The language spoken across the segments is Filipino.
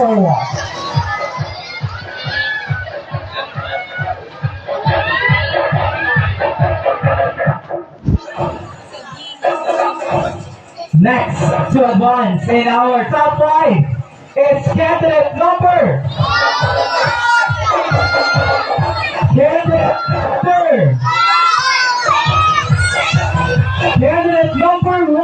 4. Next to advance in our top 5 is candidate number. Candidate number 1.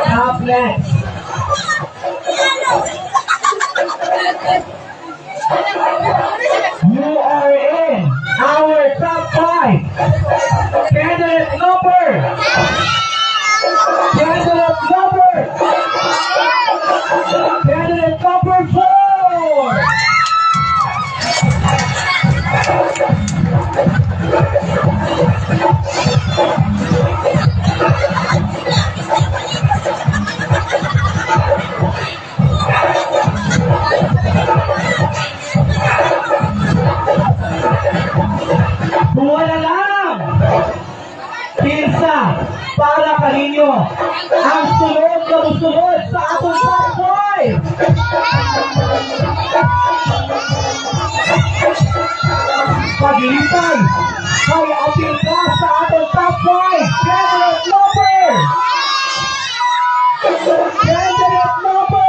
Up next. You are in our top 5. Candidate number. Candidate number 4. Buwan na lang! Kinsa para kaninyo ang sunod na musunod sa atong top 5! Paglitay, ay apil ka sa atong top 5! Candidate number! Candidate number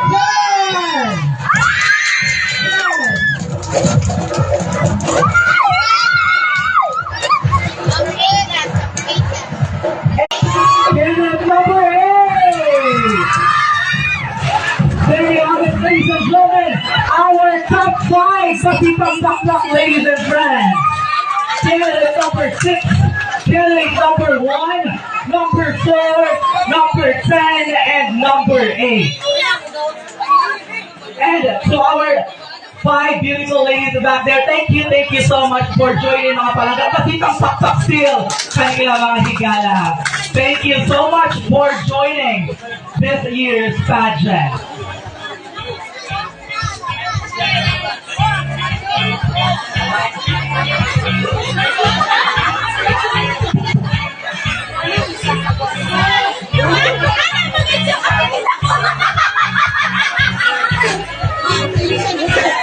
10! Candidate number 8! Very honest, ladies and gentlemen, our top 5 sa Tipang Taklak, ladies and friends. Candidate number 6, candidate number 1, number 4, number 10, and number 8. And to our 5 beautiful ladies back there, thank you so much for joining mga palangga. Pasitang saksak still kanila mga higala. Thank you so much for joining this year's pageant.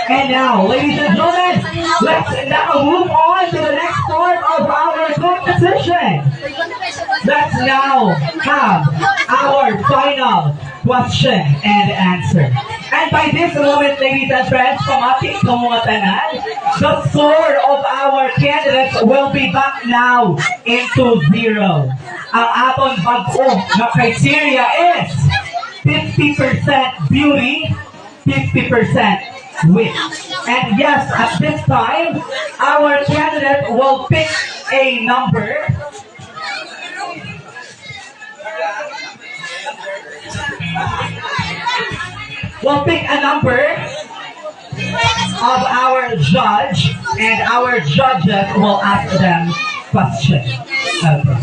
And now, ladies and gentlemen, let's now move on to the next part of our competition. Let's now have our final question and answer. And by this moment, ladies and friends, pamating kumungatanan, the score of our candidates will be back now into 0. Ang aton bago na criteria is 50% beauty, 50% wit. And yes, at this time, our candidate will pick a number. We'll pick a number of our judge, and our judges will ask them questions. Okay.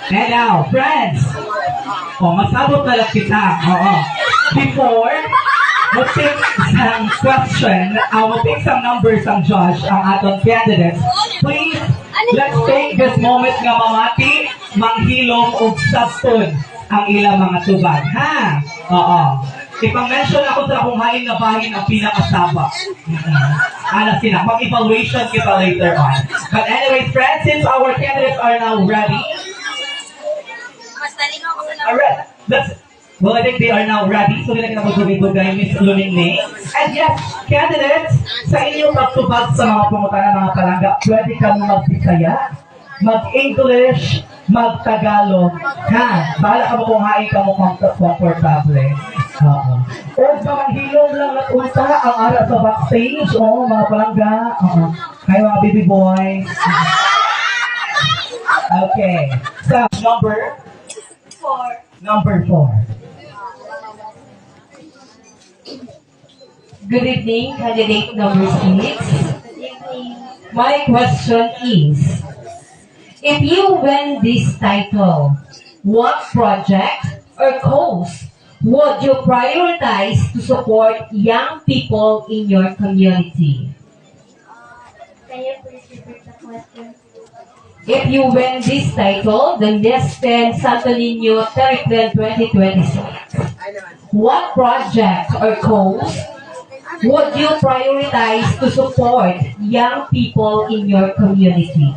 And now, friends, masabot na lang kita. Before, mag-pick some question, mag-pick some numbers ang judge, ang atong candidates. Please, let's take this moment nga mamati, manghilom o sabton ang ilang mga tubag. Ha? Oo. Ipang-mention ako sa akong hain na bahin ang pinakasaba. Ano sila? Mag-evaluation kita later on. But anyway, friends, since our candidates are now ready, alright, well, I think they are now ready. So, nila kinapagsabi kay Miss Lumingning. And yes, candidates, sa inyong pagtubag sa mga pumutanan ng mga palangga, pwede kang mag-Bisaya, mag-English, mag-Tagalog. Ha? Bahala ka mo kung hain ka mo comfortable. Oo. O pamanghilom lang at unta ang ara sa backstage. Oo, mga palangga. Oo. Hi, mga baby boys. Okay. So, number 4. Number 4. Good evening, candidate number 6. My question is, if you win this title, what project or cause would you prioritize to support young people in your community? Can you please repeat the question? If you win this title, the Nespen Santo Niño Terrible 2026, what project or cause would you prioritize to support young people in your community?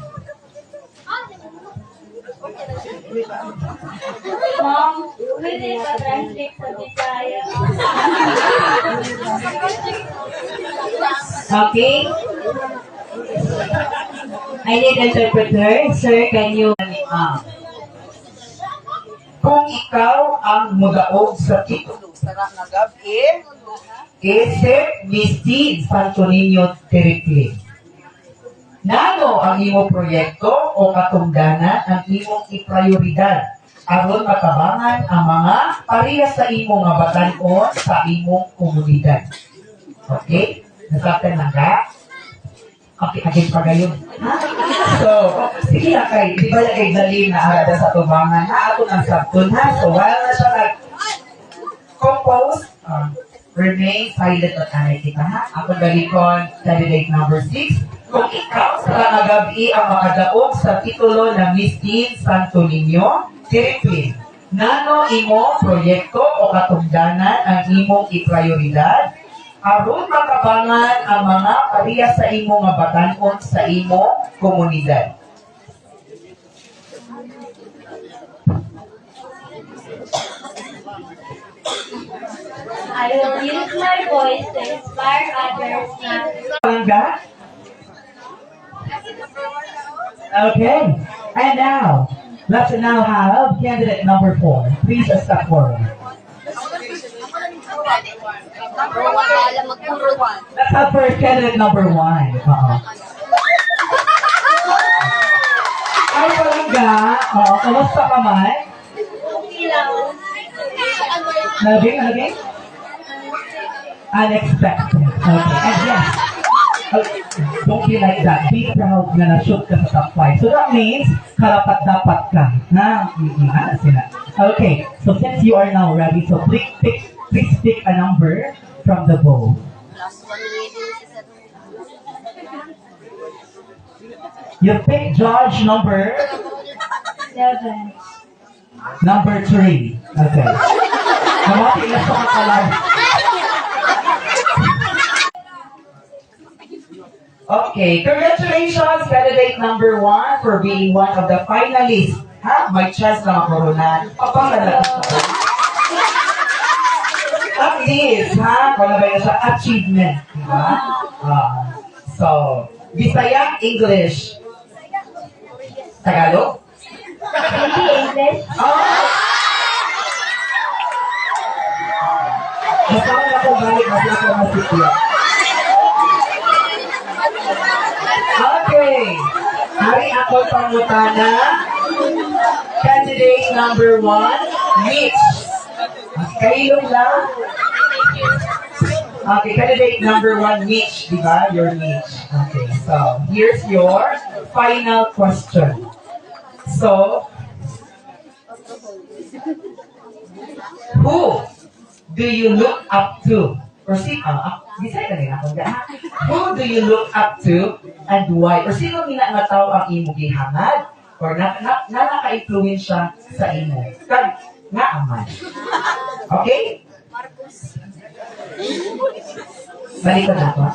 Mom, pwede ba translate sa Bisaya? Okay? I need interpreter. Sir, can you... Kung ikaw ang magaog sa titulo sa nga gabi, Ese Misti Santo Niño Terrible. Nano ang imo proyekto o katungdanan ang imong iprioridad aron matabangan ang mga parehas sa imong nga batan-on sa imong komunidad. Okay? Nasaktan lang ka? Okay, agad pa gayon. So, sige na kay, di ba kay Dalim na agad sa tubangan na ato ng sabton ha? So, wala na siya nag-compose, remain silent at kita ha? Ako galikon, candidate number 6. Kung ikaw sa kanagabi ang makadaog sa titulo ng Miss Teen Santo Niño, Terrible, nano imo proyekto o katungdanan ang imong iprioridad aron matabangan ang mga parehas sa imo nga batan-on sa imo komunidad. I will use my voice to inspire others na Palangga? Okay. And now, let's now have candidate number 4. Please step forward. Let's have first candidate number 1. Ay, Palangga. Kamusta ka man? okay lang. Naging? Unexpected. Okay. And yes. Don't be like that. Be proud na na-shoot ka sa top 5. So that means, karapat-dapat ka. Ha? Sila. Okay. So since you are now ready, so please pick a number from the bowl. You pick judge number 7. number 3. Okay. Kamati na sa kakalag. Okay, congratulations, candidate number 1 for being one of the finalists. Ha? May chance na makurunan. Papasalamat ko. At least, ha? Kung ba yun sa achievement. Diba? So, Bisaya, English. Tagalog? Hindi English. Masama na ko balik kasi ako masikya. Okay. Hari ako pangutana. Candidate number 1, Mitch. Kailong lang. Okay, candidate number 1, Mitch. Diba? You're Mitch. Okay, so here's your final question. So, who do you look up to? Or who do you look up to and why? Or sino nga tao ang imo gihangad? Or naka-influensya sa imo? Kag nga aman. Okay? Balik ko na ako.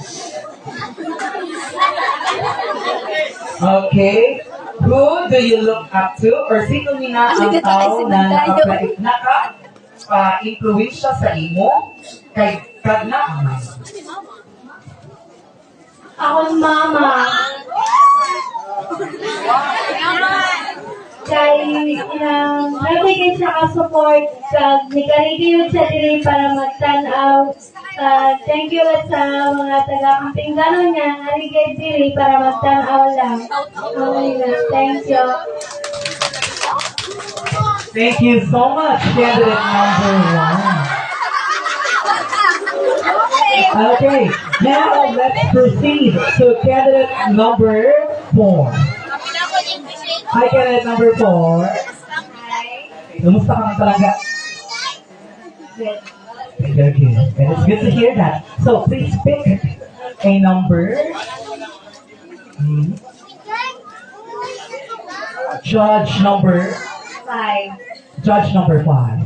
Okay. Who do you look up to? Or sino ang tao na naka-influensya sa imo? Kag nga aman. Akong mama. Kay nabigay siya ka-support kag nikarigiyod siya diri para magtanaw. Thank you sa mga taga-kampingganon niya narigay diri para magtanaw lang. Thank you. Thank you so much, candidate number 1. Okay, now let's proceed to candidate number 4. Hi, candidate number 4. Kumusta ka ng talaga? Very good. And it's good to hear that. So please pick a number. Judge number 5. Judge number 5.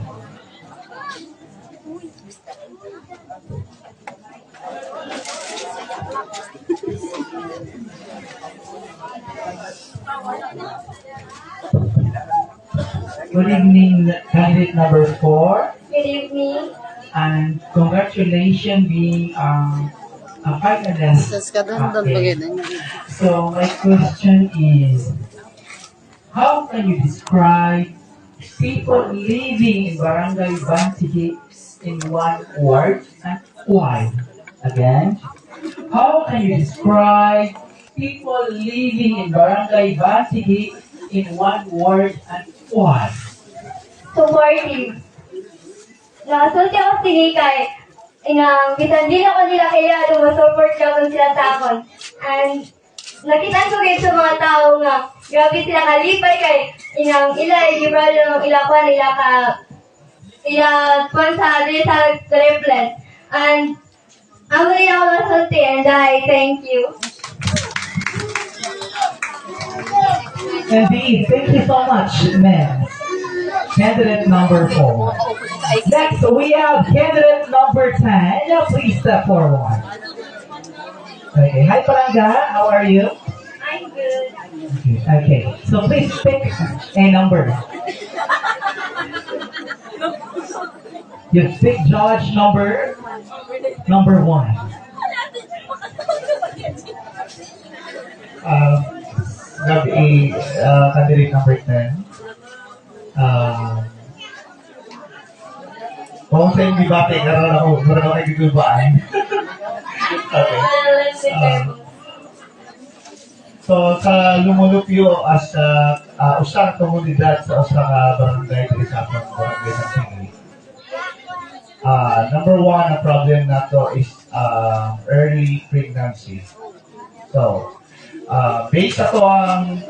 Good evening, candidate number 4, Good evening. and congratulations being a finalist. Tapos kadandang Okay. bagay na niya. So my question is, how can you describe people living in Barangay Bansigi in one word and why? Again, how can you describe people living in Barangay Bansigi in one word and why? Supportive. Nasulti ako sige kay inang bisan di na ko nila kaya support na sila sa akon. And nakita ko kayo sa mga tao nga grabe sila kalipay kay inang ila libral ng ila pa nila ka ila pan sa dili sa reflex. And amo rin ako nasulti and I thank you. Indeed, thank you so much, ma'am. Candidate number 4. Next, we have candidate number 10. Please step forward. Okay, hi Paranga, how are you? I'm good. Okay, so please pick a number. You pick judge number 1. Gabi, candidate number 10. Kung sa yung debate, karoon ako nagigulbaan. Okay. So, sa lumulupyo as usang komunidad sa usa ka barangay diri sa atong barangay sa Singay. Number 1 na problem nato is early pregnancy. So, based ato ang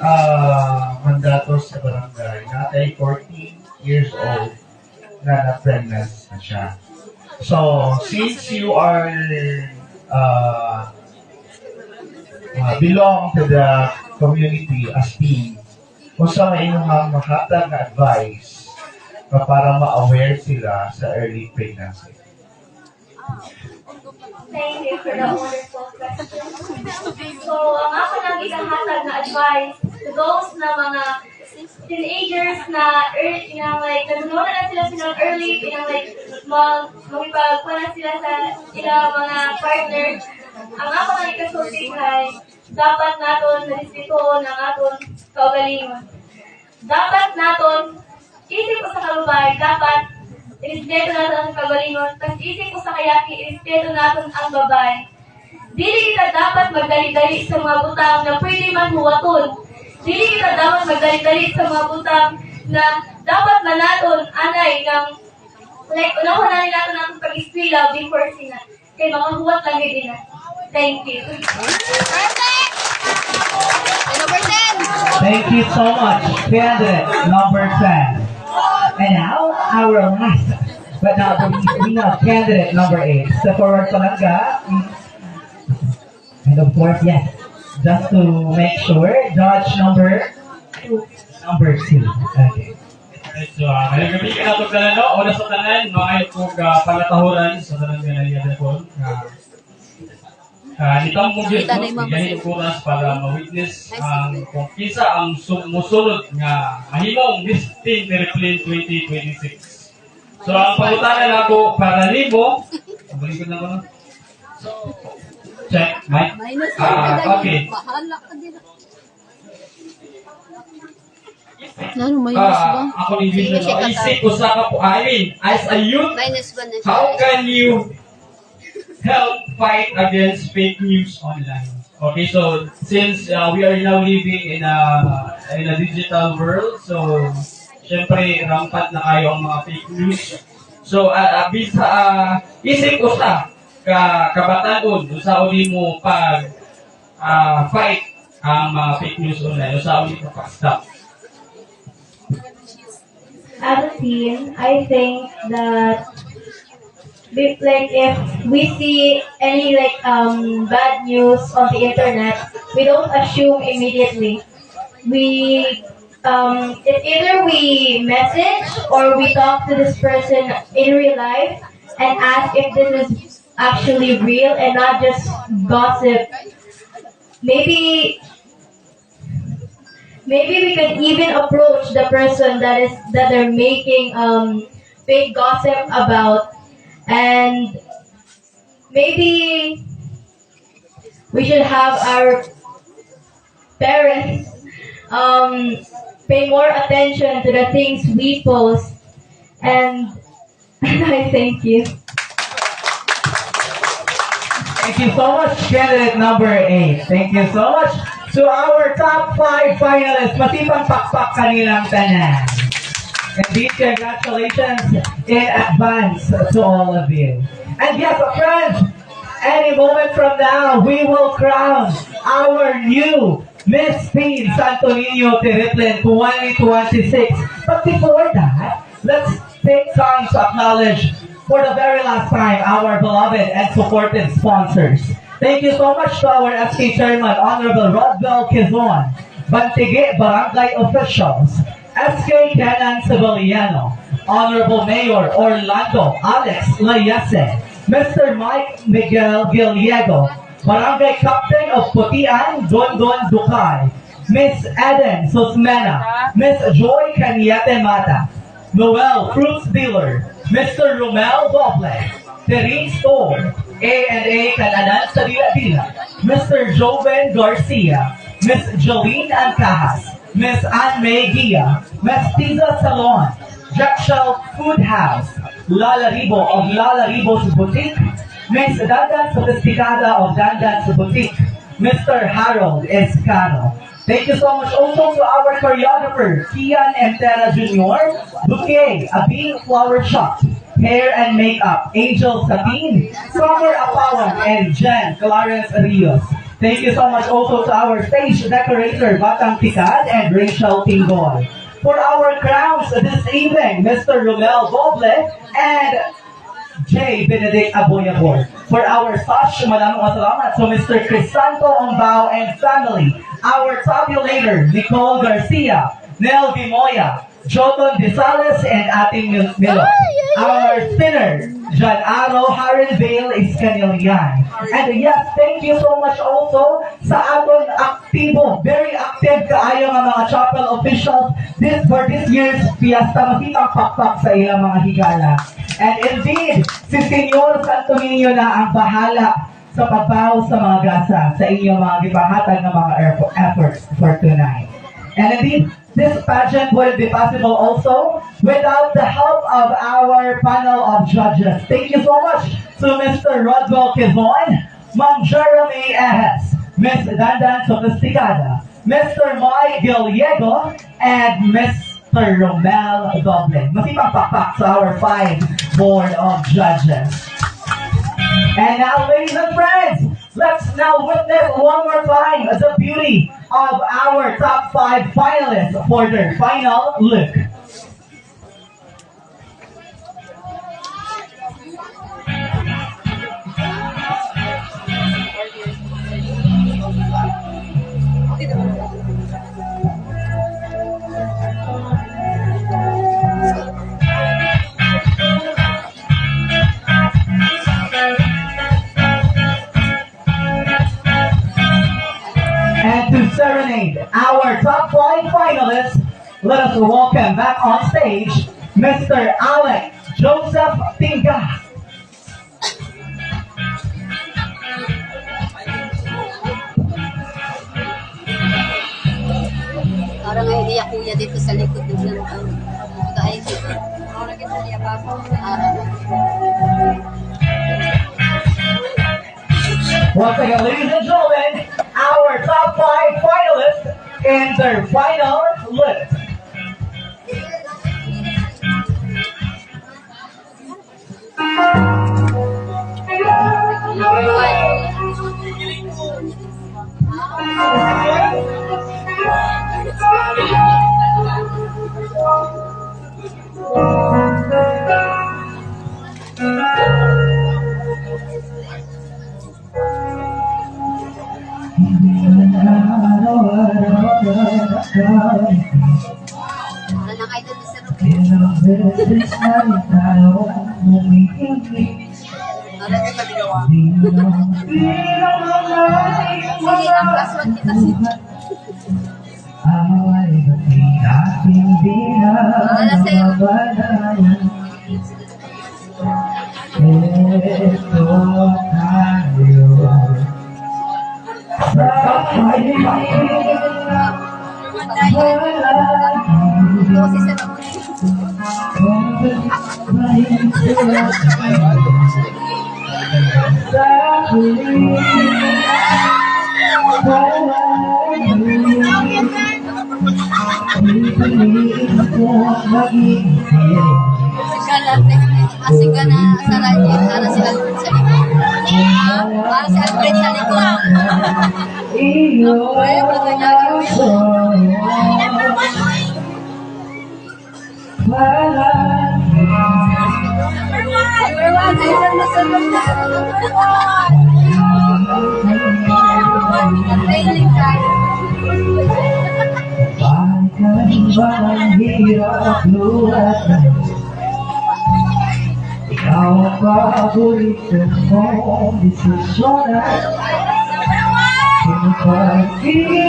mandato sa barangay, natay 14 years old na na-pregnant na siya. So, since you are belong to the community as team, kung sa may inyong mahatag na advice para ma-aware sila sa early pregnancy. Thank you for the wonderful question. So, ang ako nang ikahatag na advice to those na mga teenagers na nanununan na sila silang early, magipagpa na sila sa ilang mga partner. Ang ako nang ikasulti ay dapat naton na-respetuhon ang aton kaugalingon. Dapat naton, isip ko sa kalubay, dapat irespeto natin ang kagalingon, tapos isip ko sa kayaki, irespeto natin ang babae. Dili kita dapat magdali-dali sa mga butang na pwede man huwaton. Dili kita dapat magdali-dali sa mga butang na dapat manaton anay ng unahon na natin ang pag-eskwela before sila. Kaya makahuwat lang din na. Thank you. Number 10! Thank you so much, candidate number 10. And now, our last, but not the least, we have candidate number 8. Step forward, Palanga. And of course, yes, just to make sure, judge number 2. Okay. So, nalagabi ka na ito ka na, no? Una sa tanan, mga itong palatahuran sa tanan ka na niya po. Nitang mo dyan, no? Ganyan yung kuras para ma-witness ang kung kisa ang musunod nga mahimong Miss Teen Airplane 2026. So, ang pangutanan ako para libo, balik ko na ko na. Check, Mike. Okay. Bahala ka din. Lalo, minus ba? Ako ni Vision, isip ko sa kapo, I mean, as a youth, Minus ba na siya? how can you help fight against fake news online? Okay, so since we are now living in a digital world, so syempre rampant na kayo ang mga fake news. So isip ko sa kabatagon, usaw di mo pag fight ang mga fake news online, usaw di mo pag-stop. As a teen, I think that like if we see any like bad news on the internet, we don't assume immediately. It's either we message or we talk to this person in real life and ask if this is actually real and not just gossip. Maybe we could even approach the person that they're making fake gossip about, and maybe we should have our parents pay more attention to the things we post. And I thank you. Thank you so much, candidate number 8. Thank you so much to our top 5 finalists. Matipang pakpak kanilang tanan. Indeed, congratulations in advance to all of you. And yes, friends, any moment from now, we will crown our new Miss Teen Santo Niño Terriplen 2026. But before that, let's take time to acknowledge for the very last time our beloved and supported sponsors. Thank you so much to our SK Chairman, Honorable Rodwell Quezon, Bantige Barangay Officials, SK Canan Civiliano, Honorable Mayor Orlando Alex Layese, Mr. Mike Miguel Gallego, Barangay Captain of Putian, Dondon Ducay, Miss Eden Susmena, Miss Joy Caniete Mata, Noel Fruits Dealer, Mr. Romel Doble, Terine Store, A&A Cananan sa Dila, Mr. Joven Garcia, Miss Jolene Ancajas, Miss Anne May Gia, Mestiza Salon, Jack Shell Food House, Lala Ribo of Lala Ribo's Boutique, Miss Dandan Sophisticada of Dandan's Boutique, Mr. Harold Escano. Thank you so much also to our choreographer, Kian Entera Jr., Bouquet, Abing Flower Shop, Hair and Makeup, Angel Sabine, Summer Apawan, and Jen Clarence Rios. Thank you so much also to our stage decorator, Batang Picad and Rachel Tingoy. For our crowns this evening, Mr. Romel Doble and J. Benedict Aboyabor. For our sash, maraming salamat to Mr. Crisanto Ombao and family. Our tabulator, Nicole Garcia, Nel Bimoya, Joton Desales, and Ating Milo. Our spinner, John Aro Harenvale Iscanilian. And yes, thank you so much also sa aton aktibo, very active kaayo nga mga chapel officials for this year's fiesta. Makitang pakpak sa ilang mga higala. And indeed, si Senyor Santo Niño na ang bahala sa pagbaw sa mga gasa sa inyong mga gipahatag ng mga efforts for tonight. And indeed, this pageant would be possible also without the help of our panel of judges. Thank you so much to Mr. Rodwell Quezon, Ma'am Jeremy Ehes, Miss Dandan Sophisticada, Mr. Mike Gallego, and Mr. Romel Doble. Masipang pakpak sa our 5 board of judges. And now, ladies and friends, let's now witness one more time the beauty of our top 5 finalists for their final look. And to serenade our top 5 finalists, let us welcome back on stage Mr. Alec Joseph Tinga. Parang ngayon niya kuya dito sa likod ng lantaw. Dahil dito. Parang kita niya pa ako. Once again, ladies and gentlemen, our top 5 finalists in their final look. Wala nang idol ni Sir Ruben. Ilang beses na rin tayo humihingi. Wala na nagawa. Bilang Sige, ang last one kita si away ba't di natin binabanayan? Ito tayo sa pag-ibig. Ito si Sir Ruben. Asiga na sa radyo para si Alfred sa likod. Para si Alfred sa likod. Ay, magandang Number one, idol na sa Number one. Trailing tayo. Ang hirap luhat. Ikaw ang paborito kong desisyon at pinapagpili.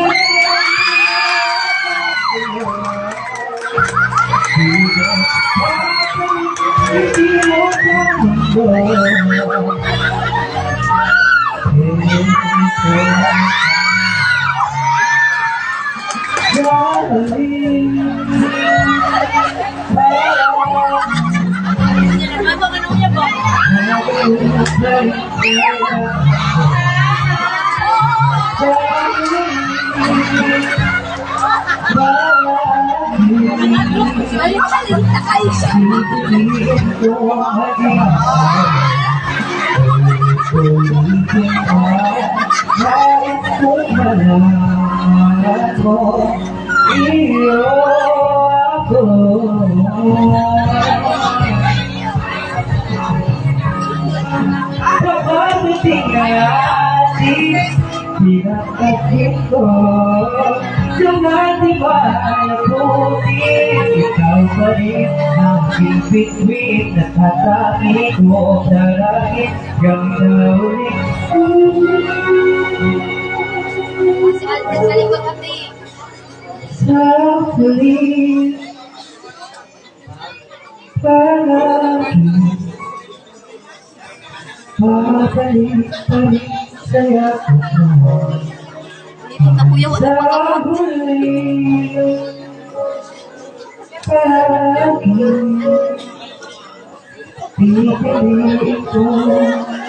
Hindi mo sa mundo. Balik-balik na kayo siya. Iyo ako. Kapag-tingin natin, pinakakit ko. Dumatibay ako din, ikaw pa rin ang bibitwit na tatami ko darangin hanggang sa uli. Si Alfred sa likod ate. Sa huli, palagi, pabalik-balik sa'yo ko. Dito na kuya, wala Sa pa ako. huli, palagi, pipiliin ko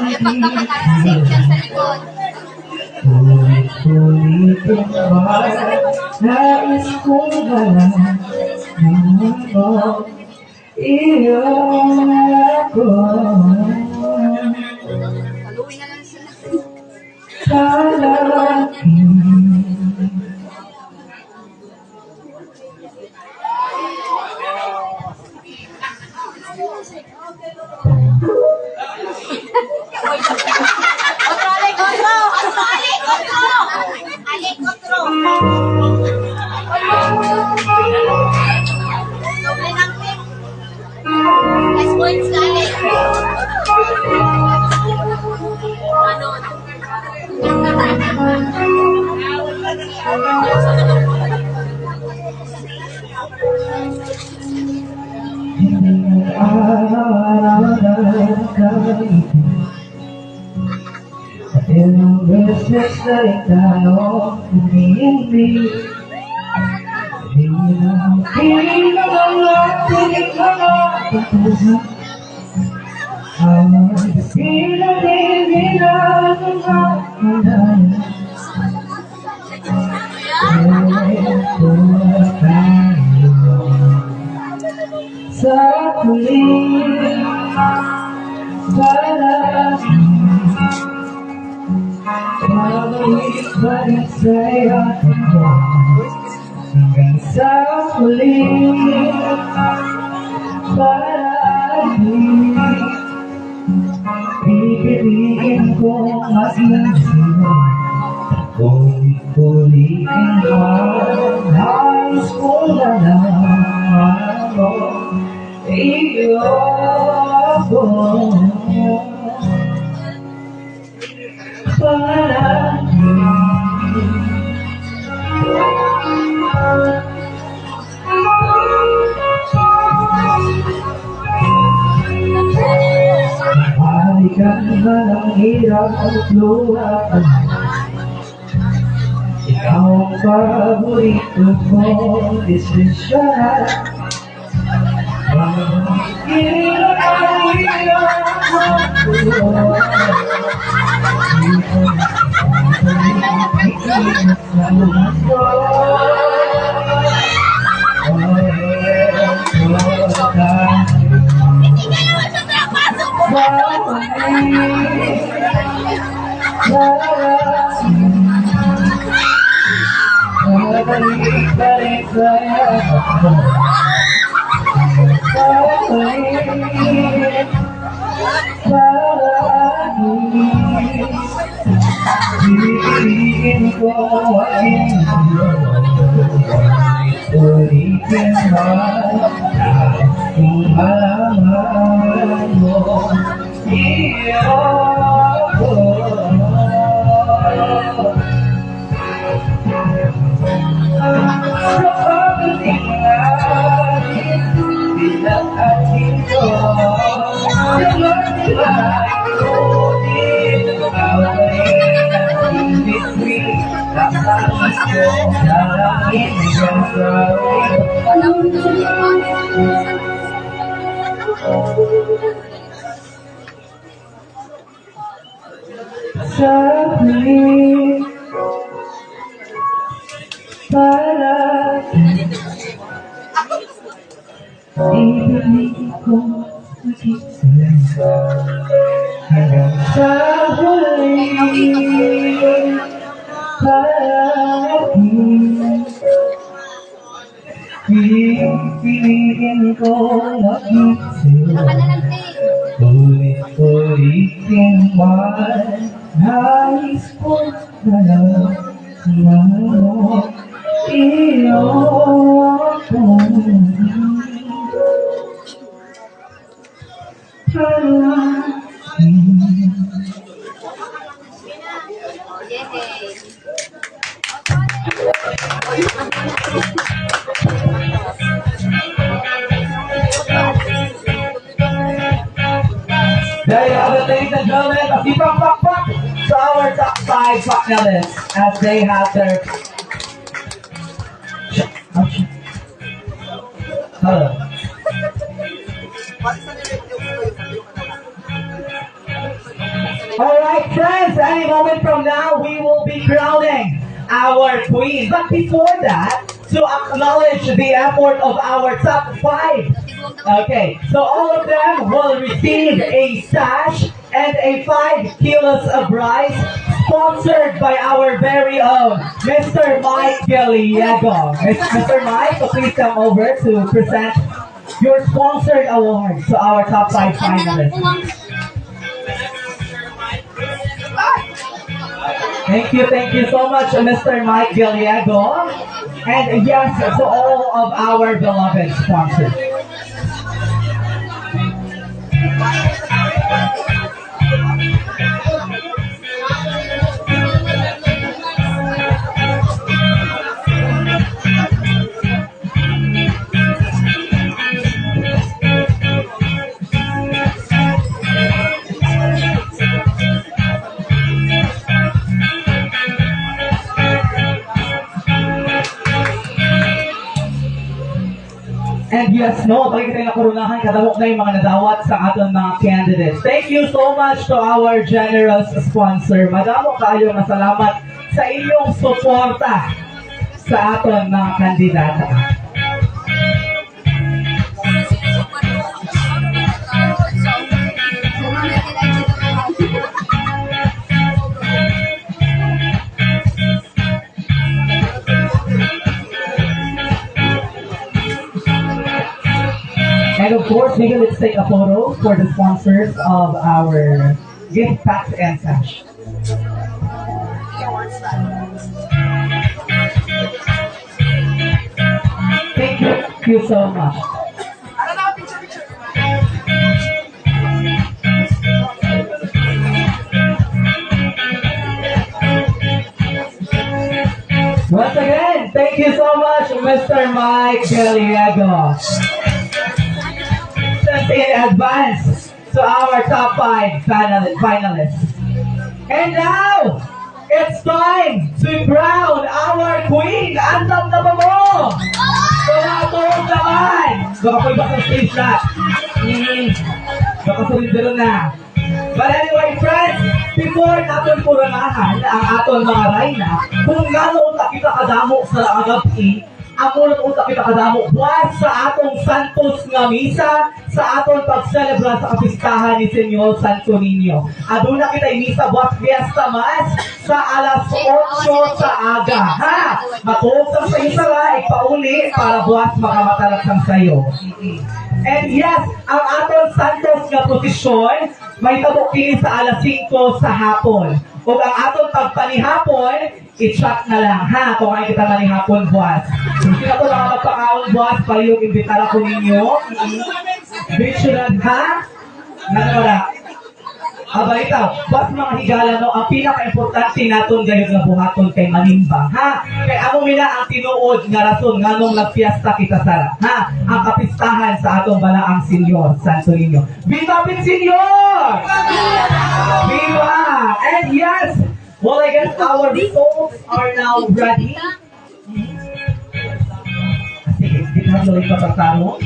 Kaya pag nakaka-save siya sa likod. ulit-ulitin ba, nais kong galang mo, iyo ako. Haluin na lang sila. Palagi, Nice points ka, Alex. araw-araw kahit at ilang beses na rin tayo umiinig. Hindi naman natin mga pagpusan. Ang pinag-ibigan ng mga sa huli, palagi, pabalik-balik sa'yo ko. Hanggang sa huli, palagi, pipiliin ko maging sa'yo. Ulit-ulitin man, nais ko na naman mo, iyo ako. Balikan na ng hirap at luha. Ikaw ang paborito kong desisyon. Pag-ibig ay iyong magpulo. Piliin ko ang ulitin man kung malaman mo iyo ko. Sa pagkatingan bilang ating ko naglalay ko din away between kasama ko dalangin yung sorry. Sa huli palagi ibigay ko mag-isa hanggang sa huli palagi pipiliin ko mag-isa. Ulit-ulitin man, nais ko na lang mo iyo ko. There you have it, ladies and gentlemen. A few pak to our top 5 finalists as they have their. Hello. Alright, friends, any moment from now we will be crowning our queen. But before that, to acknowledge the effort of our top 5. Okay, so all of them will receive a sash and a 5 kilos of rice sponsored by our very own Mr. Mike Gallego. Mr. Mike, so please come over to present your sponsored award to our top 5 finalists. Thank you so much, Mr. Mike Gallego. And yes, to all of our beloved sponsors. And yes, no, pag tayo nakurunahan, kadamok na yung mga nadawat sa aton mga candidates. Thank you so much to our generous sponsor. Madamo kayo masalamat sa inyong suporta sa aton mga kandidata. And of course, let's take a photo for the sponsors of our gift packs and sash. Thank you so much. Once again, thank you so much, Mr. Mike Gallego. Sent in advance to our top 5 finalists. And now, it's time to crown our queen. Andam na ba mo? Tumatawag naman. Baka po iba sa stage na. Baka surindero na. But anyway, friends, before natin puranahan ang aton mga rayna, kung gano'n kita kadamo sa agabi, ako nung kita kadamo buwas sa atong Santos nga misa, sa aton pagselebra sa kapistahan ni Senyor Santo Niño. Aduna kita misa buwas Fiesta Mas sa alas 8 sa aga. Ha? Makuha sa isara, ipauli para buwas makamatalak sang sayo. And yes, ang aton Santos nga posisyon, may tabok kini sa alas 5 sa hapon. O ang aton pagpanihapon, i-chat na lang, ha? Kung ay kita manihapon, buwas. Kung sila po mga magpakaon, buwas, paliyong imbitara ko ninyo. Bitsunan, ha? Nakawala. Aba ikaw, buwas mga higala, no? Ang pinaka-importante natin gayong nga buhaton kay Manimbang, ha? Kaya amo nila ang tinuod nga rason nga nung nagpiesta kita sara, ha? Ang kapistahan sa atong balaang Senyor Santo Niño. Viva Pit Senyor! Viva! And yes, well, I guess our results are now ready. Sige, di na tuloy pa pagtalo.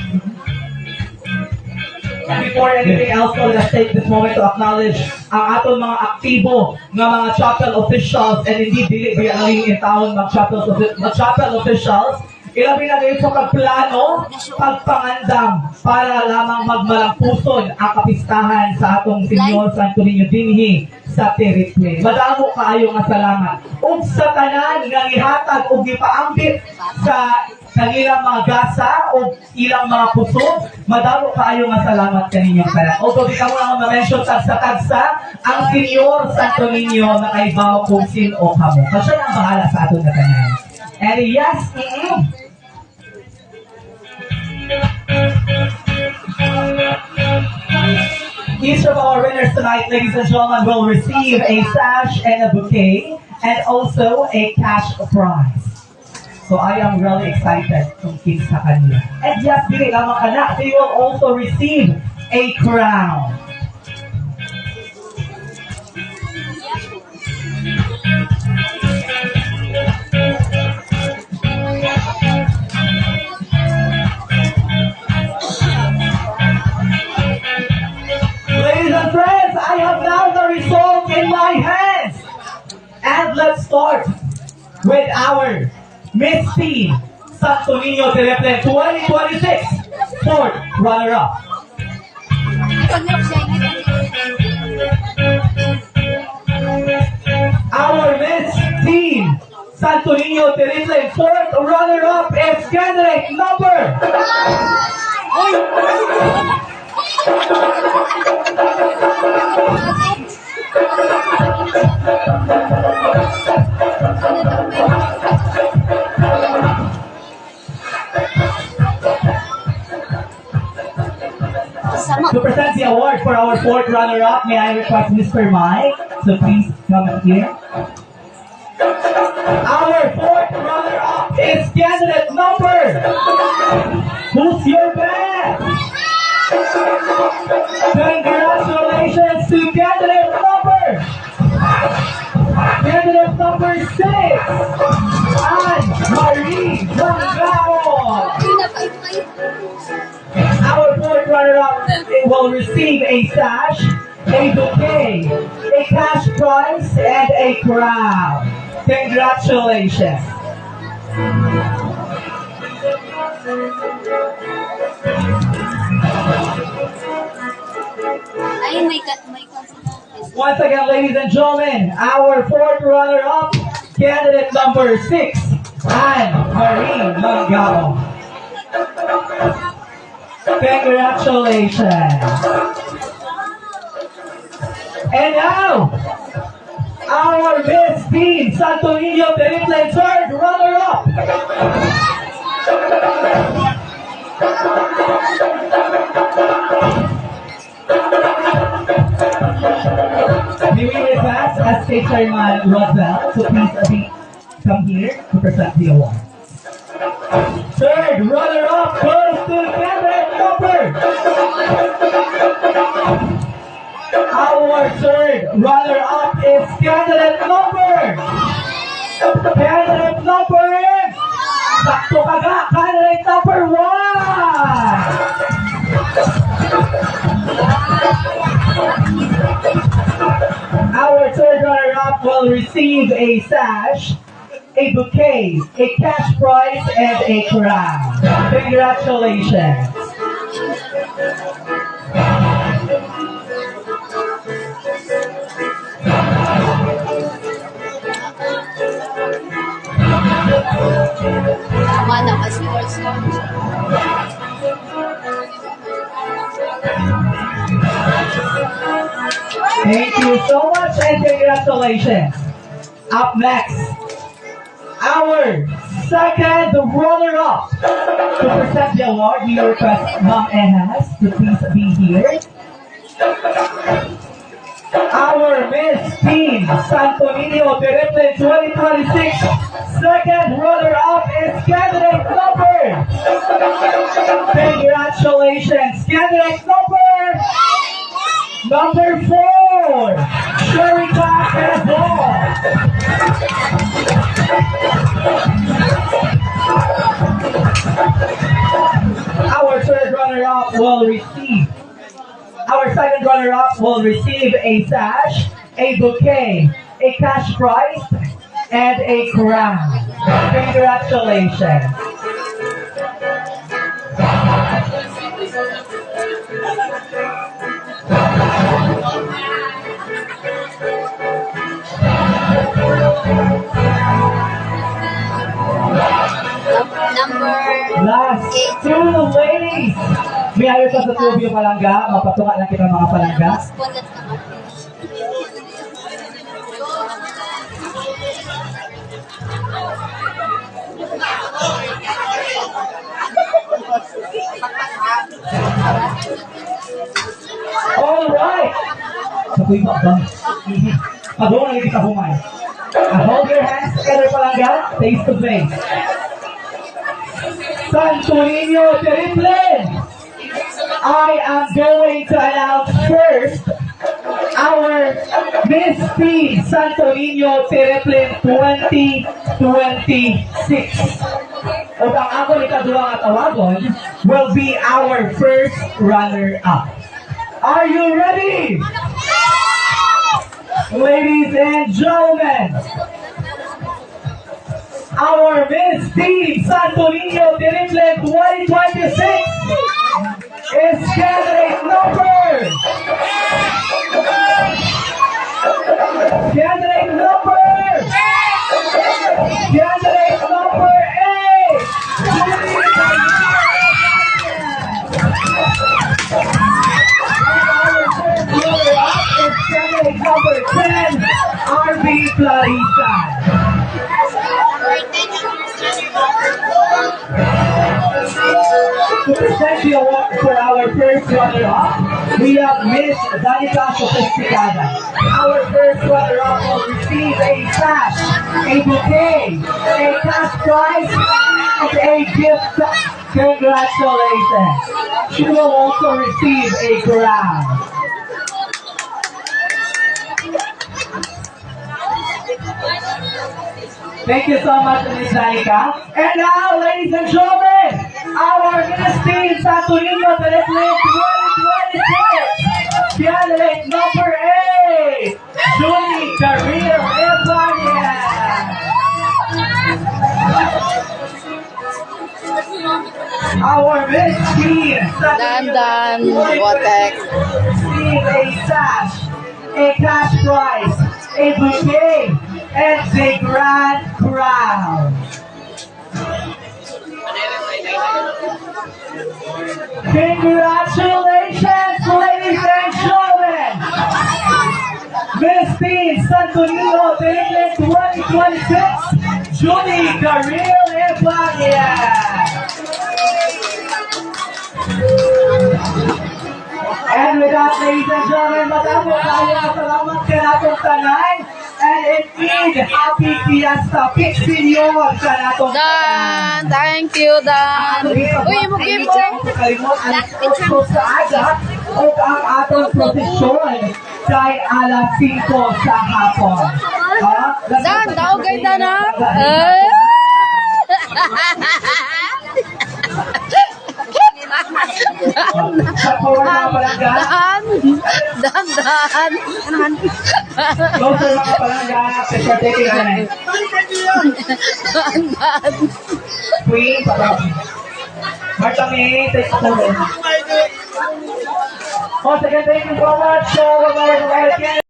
Before anything else, let's take this moment to acknowledge ang aton mga aktibo nga mga chapel officials and hindi dili ba ang in town mga chapel officials. Ilabi na ngayon sa pagplano, pagpangandam para lamang magmalampuson ang kapistahan sa atong Senyor Santo Niño dinhi sa Teriple. Madamo kaayo nga salamat. Ug sa tanan nga gihatag ug gipaambit sa kanilang mga gasa o ilang mga puso, madamo kaayo nga salamat kaninyong tanan. Although di ka mo lang ma-mention tagsa-tagsa, ang Senyor Santo Niño na kaibaw kung sino o kamo. Kasi siya ang bahala sa atong tanan. And yes, each of our winners tonight, ladies and gentlemen, will receive a sash and a bouquet and also a cash prize. So I am really excited kung kin sa kanila. And yes, dili lamang kana, they will also receive a crown. Ladies and friends, I have now the result in my hands. And let's start with our Miss Team Santo Niño Teriple 2026 fourth runner-up. Our Miss Team Santo Niño Teriple fourth runner-up is candidate number. To present the award for our fourth runner-up, may I request Mr. Mike to please come up here. Our fourth runner-up is candidate number. Who's your best? Congratulations to candidate number. Candidate number 6, Anne Marie Langao. Our fourth runner-up will receive a sash, a bouquet, a cash prize, and a crown. Congratulations. Once again, ladies and gentlemen, our fourth runner-up, candidate number 6, Anne Marie Langao. Congratulations. And now, our Miss Teen Santo Niño Teriple third runner-up. May we request as State Chairman Roswell to please come here to present the award. Third runner-up goes to Kenneth Cooper. Our third runner-up is candidate number. Candidate number. Sakto kaga. Candidate number 1. Our third runner-up will receive a sash, a bouquet, a cash prize, and a crown. Congratulations. Tama na, ka-sports ko. Thank you so much and congratulations. Up next, our second runner-up to present the award. We request Ma'am Enas to please be here. Our Miss Teen Santo Niño Teriple 2026 second runner-up is candidate number. Congratulations, candidate number 4, Sherika Quezon. Our third runner-up will receive. Our second runner-up will receive a sash, a bouquet, a cash prize, and a crown. Congratulations. Number Last two ladies. May ayaw ka sa tubig palangga. Mapatunga lang kita mga palangga. Respondet naman. Alright. Sabi ba ba? Pag-uwi na kita humay. Hold your hands together palangga. Face to face. Santo Niño Teriple. I am going to announce first our Miss Teen Santo Niño Teriple 2026. O ang ako ni kaduwang at awagon will be our first runner-up. Are you ready? Ladies and gentlemen, our Miss Teen Santo Niño Teriple 2026 is candidate number. Candidate number 8. Candidate number 10, RB Clarissa. To present the award for our first runner-up, we have Miss Danica Sophisticada. Our first runner-up will receive a sash, a bouquet, a cash prize, and a gift. Congratulations. She will also receive a crown. Thank you so much, Ms. Danica. And now, ladies and gentlemen, our Miss Teen Santo Niño Teriple 2026, candidate number 8, Julie Carrillo Evania. Our Miss Teen Santo Dan, Niño Watek. receive a sash, a cash prize, a bouquet, and the grand crown. Congratulations, ladies and gentlemen! Miss Teen Santo Niño Tele 2026, Julie Carril Evania. And with that, ladies and gentlemen, madamo kaya salamat ka natong tanan. And indeed, happy fiesta, Pixinyor sa natong Dan, thank you, Dan. Uy, mo give mo. Kalimot ang kurso sa agat o ang atong prosesyon kay alas 5 sa hapon. Dan, tao kay Dan, ha? Sa forward mga palangga, Dan. go sa mga palangga, sa taking on it. Queen, Marta May, take a photo. Once again, thank you so much. So, we're going to